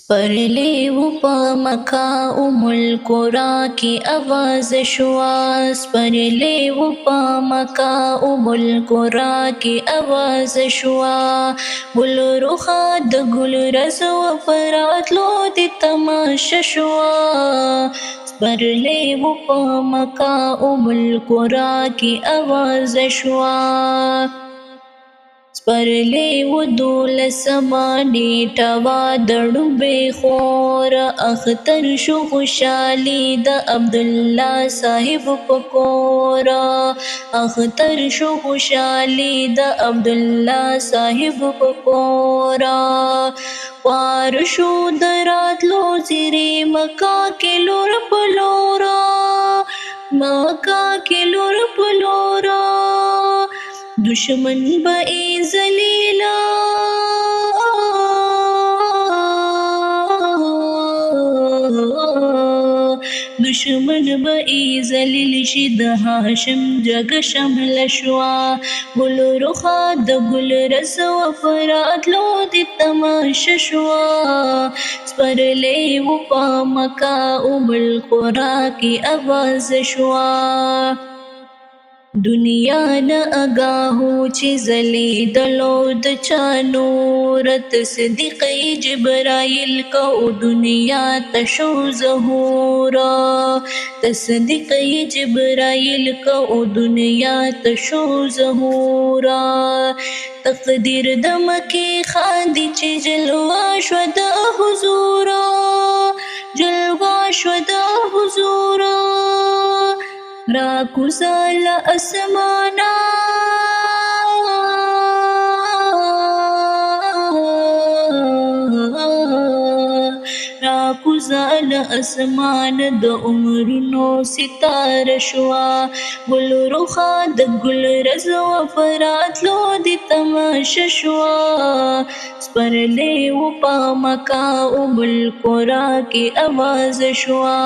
سپرلی و په مکه ام القرا کی آواز شوا، سپرلی و په مکه ام القرا کی آواز شوا. گل رخا د گل رز و فراتلو دی تماشا شوا، سپرلی و په مکه ام القرا کی آواز شوا. سپرلی و دولسما نیټه وا د ډوبې خوره، اختر شو خوشحالي د عبدالله صاحب په کوره، اختر شو خوشحالي د عبدالله صاحب په کوره. خوار شو د راتلو زیرې مکه کې لور په لوره، مکه کې لور په لوره. دشمن به ای ذلیلا دشمن به ای ذلیل شي د هاشم جګ شمل شوا. گل رخا د گل رز و فراتلو دی تماشا شوا، سپرلی و په مکه ام القرا کی آواز شوا. دنیا نه آگاهو چې ځلیدلو د چا نور، تصدیق جبرائیل کو دنیا ته شو ظهورا، تصدیق جبرائیل کو دنیا ته شو ظهورا. تقدیر د مکې خاندي چې جلوه شو د حضورا، جلوه شو د حضورا. را کوزل اسمانا را کوزل اسمان د عمرونو ستاره شوا. گل رخا د گل رز و فراتلو دی تماشا شوا، سپرلی و په مکه ام القرا کی آواز شوا.